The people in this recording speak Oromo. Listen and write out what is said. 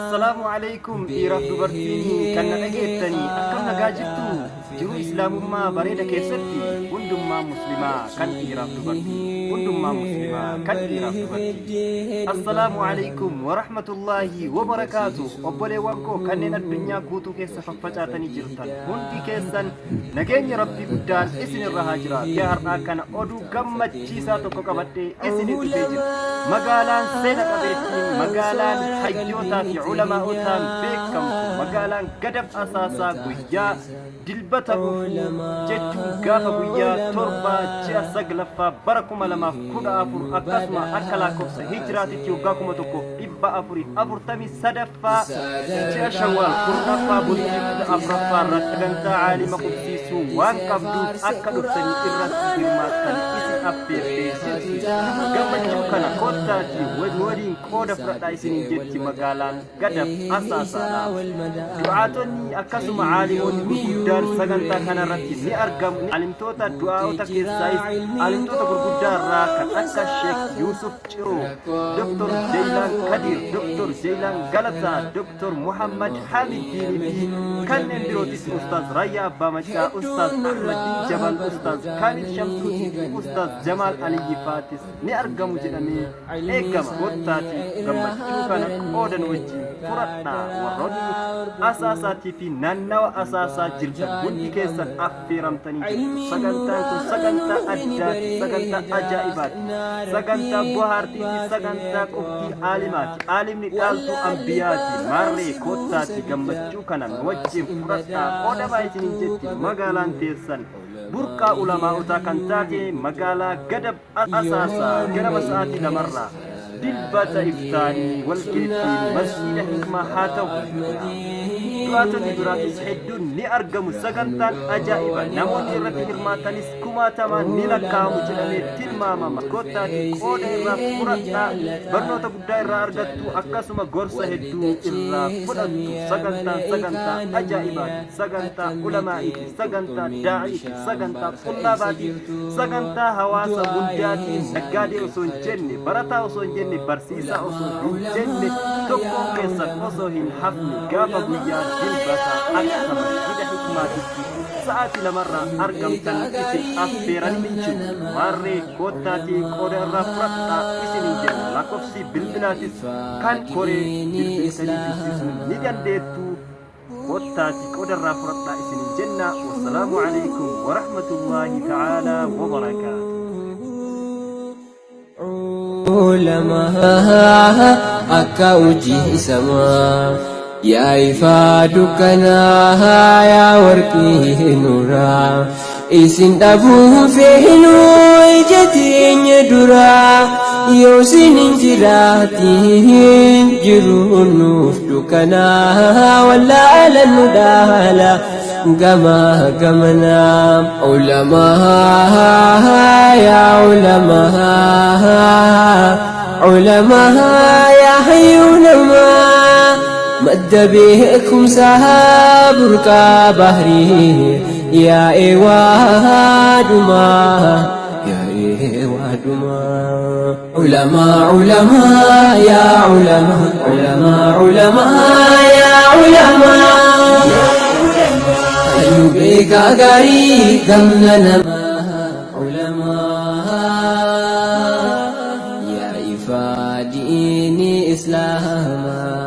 السلام عليكم إيراف دبرتيني كان نجيتني أكم نجاجتو جرو إسلام ما بريدة كيستي وندم ما مسلمة كان إيراف دبرتي وندم ما مسلمة كان إيراف دبرتي السلام عليكم ورحمة الله وبركاته أبولي وانكو كان الدنيا كوتو كيس ففتاتني جرتان وندي كيسان نجيني ربي قدان إسن الرهاجرة يا هرنا كان أدو قمت جيسا تكو قبتي إسن التجير مقالان سيدة قبيتين مقالان حيوتا في علماء تام بكم مقالان قدب أساسا قويا دلبتا جتو قافا قويا تربا جا سقلفا بركم لما كودا أفر أكاسما أكلا كفسا هجراتي تيوغاكم تكو إبا أفري أفرتمي صدفا جا شوال كردفا بلتب أفرفا رتغنتا عالم قبسيسو وان قبدو أكدو سني إرات إرماتان إسي أفير قمت جوكنا كوتاتي ودورين كودا فرد إسني جتي مقالان قدب أساسا دعاتني أكاسم عالمون gurguddaan sagantaa kanarratti ni argamu alimtoota du'aa'ota keessaayis alimtoota gurguddaa irraa kan akka Sheek Yusuf Ciro, Dr. Jaylaan Kadir, Dr. Jaylaan Galataa, Dr. Muhammad Hamid Diini fi kanneen birootis Ustaaz Rayyaa Abbaa Macaa, Ustaaz Ahmad Jabal, Ustaaz Kamil Shamsuutii fi Ustaaz Jamaal Aliyyi Faatis ni argamu jedhamee eegama. Gottaati gammachuu kana qoodan wajjin furadhaa warroonni asaasaatii fi naannawa asaasaa jirtan hundi keessan affeeramtanii jirtu. Sagantaan kun sagantaa addaati, sagantaa ajaa'ibaati, sagantaa bohaartiiti, sagantaa qoftii aalimaati. Aalimni dhaaltuu ambiyaati. Maarree kottaati gammachuu kana wajjin furadhaa qoodamaa isiniin jetti. Magaalaan teessan burqaa ulamaa'otaa kan taate magaalaa Gadab Asaasaa ganama sa'aatii lamarraa dilbata iftaanii walgeettiin masjiida hikmaa haa ta'u. du'aatonni biraatis hedduun ni argamu. Sagantaan ajaa'iba namoonni irratti hirmaatanis kumaatamaan ni lakkaa'amu jedhamee tilmaamama. Kottaati qooda irraa fudhadhaa barnoota guddaa irraa argattu akkasuma gorsa hedduu irraa fudhattu. Sagantaa ajaa'ibaati, sagantaa ulamaa'iiti, sagantaa daa'iiti, sagantaa qullaabaati, sagantaa hawaasa hundaatiin naggaadee osoo hin jenne barataa osoo hin jenne barsiisaa osoo hin jenne tokkoon keessan osoo hin hafne gaafa guyyaa dilbata akka masjiida hikmaatitti sa'aatii lamarraa argamtan isin affeeranii jiru. Maarree kottaatii qooda irraa fudhadhaa isiniin jenna. Lakkoofsi bilbilaatis kan koree bilbiltanii dubbisuu ni dandeettu. kottaatii qooda irraa fudhadhaa isiniin jenna. Wassalaamu alaikum wa rahmatullahi ta'ala wa barakaatuh. علماء أكا وجه سما يا إفادكنا يا وركي نورا إسن دبو فينو إجتين يدورا يوسن انجراتين جرون نفتكنا ولا على الندالا gama gamana ulama ya hayyuna ma madda bikum sahaburka bahri ya ewaduma ulama ya ulama Beka gari gamna nama ulama ya ifadi ini Islam.